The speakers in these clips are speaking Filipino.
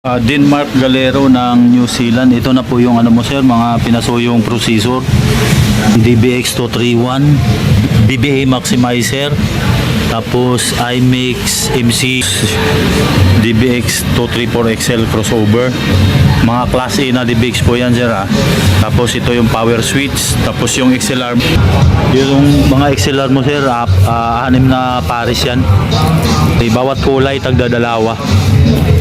Denmark Galero ng New Zealand. Ito na po yung ano mo sir, mga pinasuyong processor. DBX 231, BBA Maximizer, tapos iMix MC DBX 234 XL crossover. Mga class A na DBX po yan sir ha. Tapos ito yung power switch, tapos yung XLR. Yung mga XLR mo sir, anim na pares yan. Bawat kulay tagdadalawa.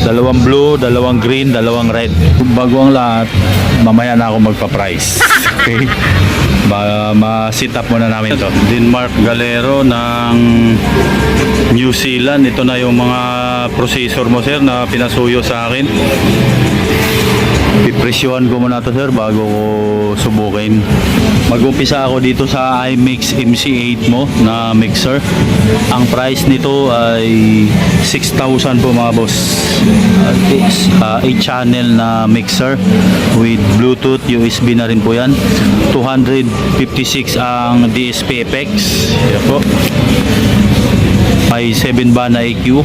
Dalawang blue, dalawang green, dalawang red. Bago ang lahat, mamaya na ako magpa-price. Okay? Ma-sit up muna namin ito. Denmark Galero ng New Zealand. Ito na yung mga processor mo sir na pinasuyo sa akin. Pipresyohan ko muna to sir bago ko subukin. Mag-umpisa ako dito sa iMix MC8 mo na mixer. Ang price nito ay 6,000 po mga boss. 8 channel na mixer with Bluetooth, USB na rin po yan. 256 ang DSP effects. Yan po. May 7 ba na EQ.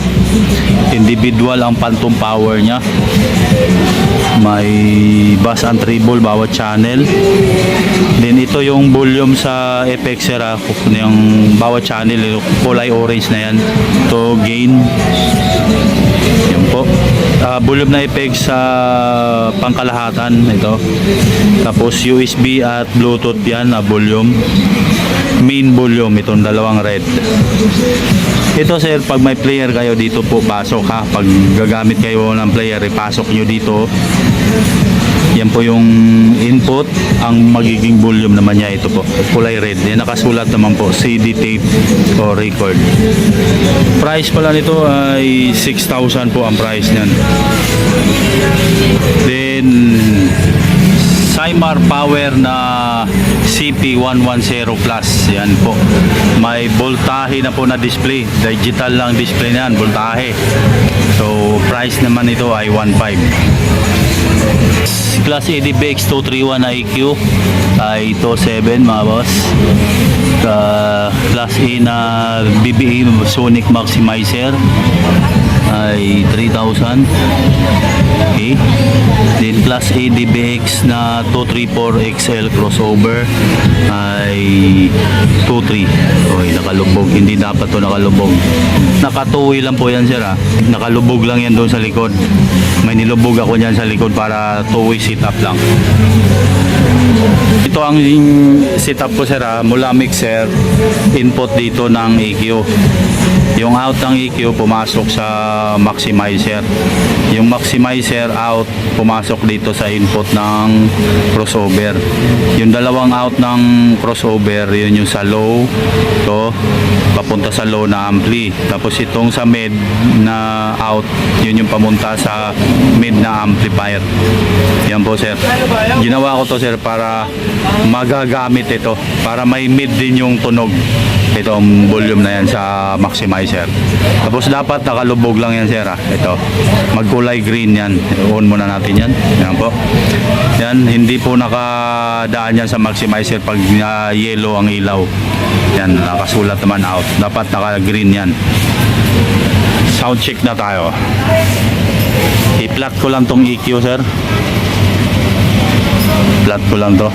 Individual ang phantom power nya. May bass and treble bawat channel. Then ito yung volume sa effects sir, yung bawat channel kulay orange na yan. Ito gain. Yan po. Volume na effects sa pangkalahatan ito. Tapos USB at Bluetooth yan na volume. Main volume itong dalawang red. Ito sir, pag may player kayo dito po pasok ha. Pag gagamit kayo ng player, ipasok nyo dito. Yan po yung input. Ang magiging volume naman niya ito po, kulay red. Yan nakasulat naman po, CD tape o record. Price pala nito ay 6,000 po ang price niyan. Then Cymar Power na CP110 Plus. Yan po. May voltahe na po na display. Digital lang display na yan, voltahe. So, price naman ito ay 1.5. Class A DBX 231 IQ ay ito 7 mga boss. Class A na BBA Sonic Maximizer ay 3,000. Okay. Then Class A DBX na 234 XL crossover ay 2.3. Okay, nakalubog. Hindi dapat to nakalubog. Nakatuwi lang po yan sir ha. Nakalubog lang yan doon sa likod. May nilubog ako dyan sa likod para two-way setup lang. Ito ang setup ko sir ha. Mula mixer, input dito ng EQ. Yung out ng EQ pumasok sa maximizer. Yung maximizer out pumasok dito sa input ng crossover. Yung dalawang out ng crossover, yun yung sa low. Ito, papunta sa low na ampli. Tapos itong sa mid na out, yun yung pamunta sa mid na amplifier. Yan po sir. Ginawa ko to sir para magagamit ito. Para may mid din yung tunog. Itong volume na yan sa maximizer. Tapos dapat nakalubog lang yan sir ha. Ito, magkulay green yan. On muna natin yan. Yan po. Yan, hindi po nakadaan yan sa maximizer pag yellow ang ilaw. Yan, nakasulat naman out. Dapat naka-green yan. Sound check na tayo. I-plug ko lang tong EQ sir. Flat ko lang to.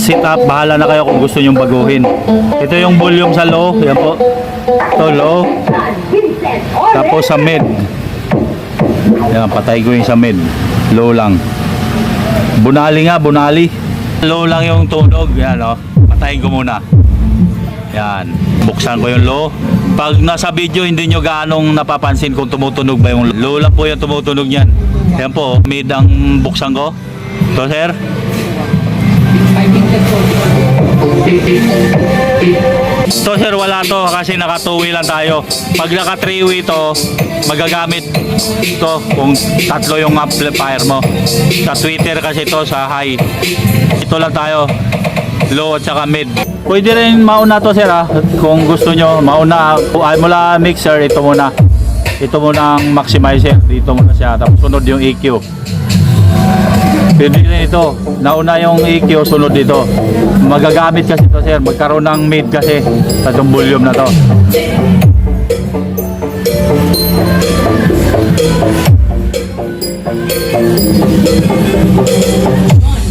Sit up, bahala na kayo kung gusto nyong baguhin. Ito yung volume sa low. Yan po. Ito low. Tapos sa mid. Yan, patay ko yung sa mid. Low lang. Bunali nga, bunali. Low lang yung tunog. Yan o. Patayin ko muna. Yan. Buksan ko yung low. Pag nasa video, hindi nyo gaanong napapansin kung tumutunog ba yung low lang po yung tumutunog yan. Yan po. Mid ang buksan ko. Ito sir. Ito sir, wala to kasi naka 2-way lang tayo. Pag naka 3-way to, magagamit ito kung tatlo yung amplifier mo. Sa Twitter kasi ito sa high. Ito lang tayo, low at saka mid. Pwede rin mauna to sir ha, kung gusto nyo. Mauna, mula mixer, ito muna. Ito muna ang maximizer, dito muna siya. Tapos sunod yung EQ. Pwede rin ito. Nauna yung EQ, sunod dito. Magagamit kasi ito sir. Magkaroon ng mid kasi sa itong volume na to.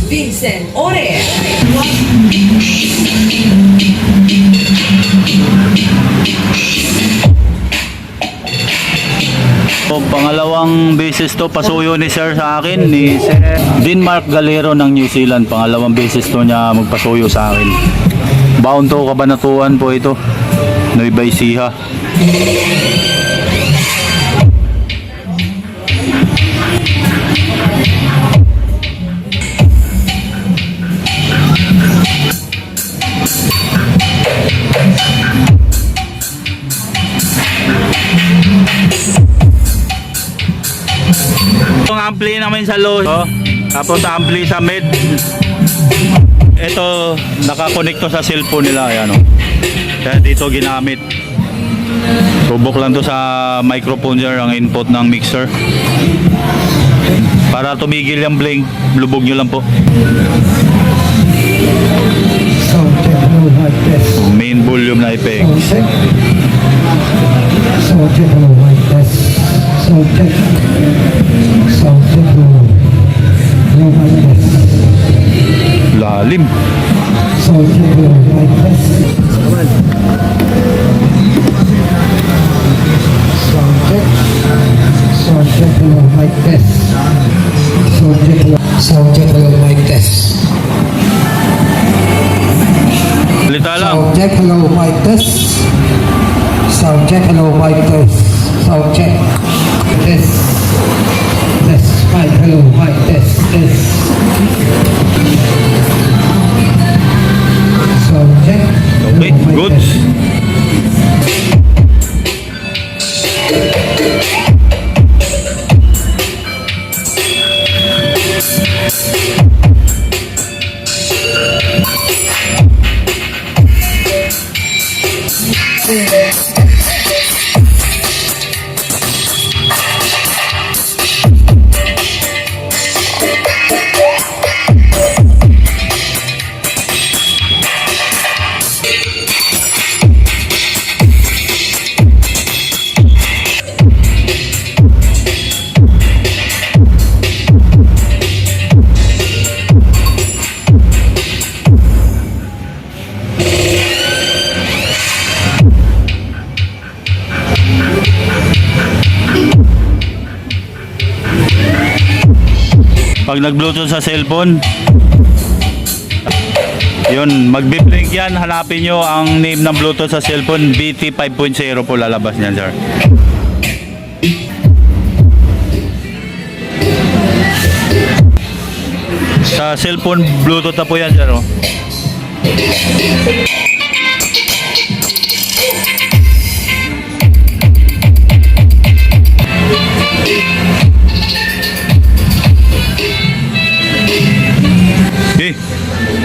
Vincent Ore. So, pangalawang beses to pasuyo ni Sir sa akin, ni Sir Denmark Galero ng New Zealand. Pangalawang beses to niya magpasuyo sa akin. Baon to, Kabanatuan po ito, Nueva Ecija. Itong ampli namin sa low, tapos ampli sa mid. Ito nakakonect to sa cellphone nila, ayan o. Kaya dito ginamit. Subok lang to sa microphone dyan ang input ng mixer. Para tumigil yung blink, lubog nyo lang po. Sound check low like this. Main volume na effect. Sound check low like this. Sound check. Sound check low. Low like this. Lalim. Sound check low like this. Sound check. Sound check low like this. Sound check low. Sound check low like this. Salita lang. Sound check hello like this. Sound check hello like this. Sound check this. This mic hello like this. This. Sound check. Okay, good. Pag nag-bluetooth sa cellphone, yun, magbi-blink yan. Hanapin nyo ang name ng bluetooth sa cellphone. BT 5.0 po lalabas niyan, sir. Sa cellphone, bluetooth na po yan, sir. Oh.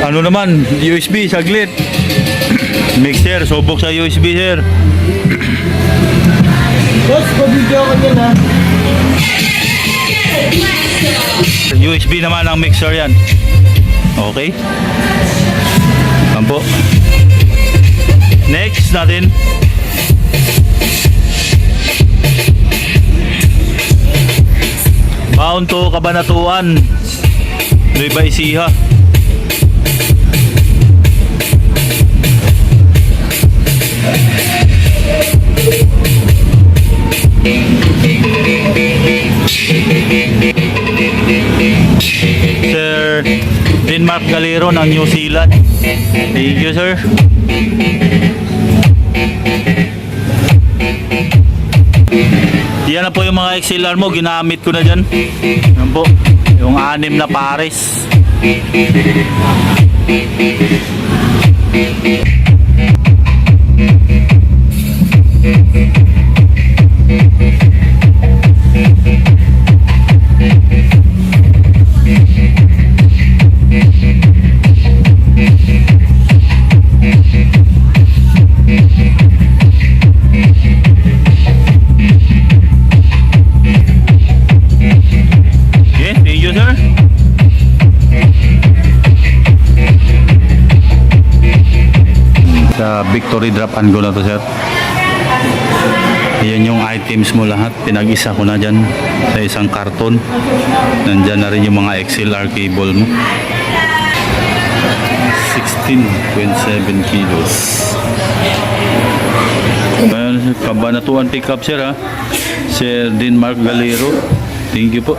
Ano naman, USB, saglit. Mixer, subok sa USB, sir. Boss, pabidyo ko din ha. USB naman ang mixer yan. Okay. Yan po. Next natin. Bound to Kabanatuan, Nueva Ecija. Sir Denmark Galero ng New Zealand. Thank you, sir. Yan na po yung mga XLR mo, ginamit ko na dyan. Yan po, yung 6 na pares. Okay, thank you, sir. Sa Victory Drop and Go na to, sir. Yan yung items mo lahat. Pinag-isa ko na dyan sa isang karton. Nandyan na rin yung mga XLR cable mo. 16.7 kilos. Well, Kabanatuan pickup sir ha. Sir Denmark Galero. Thank you po.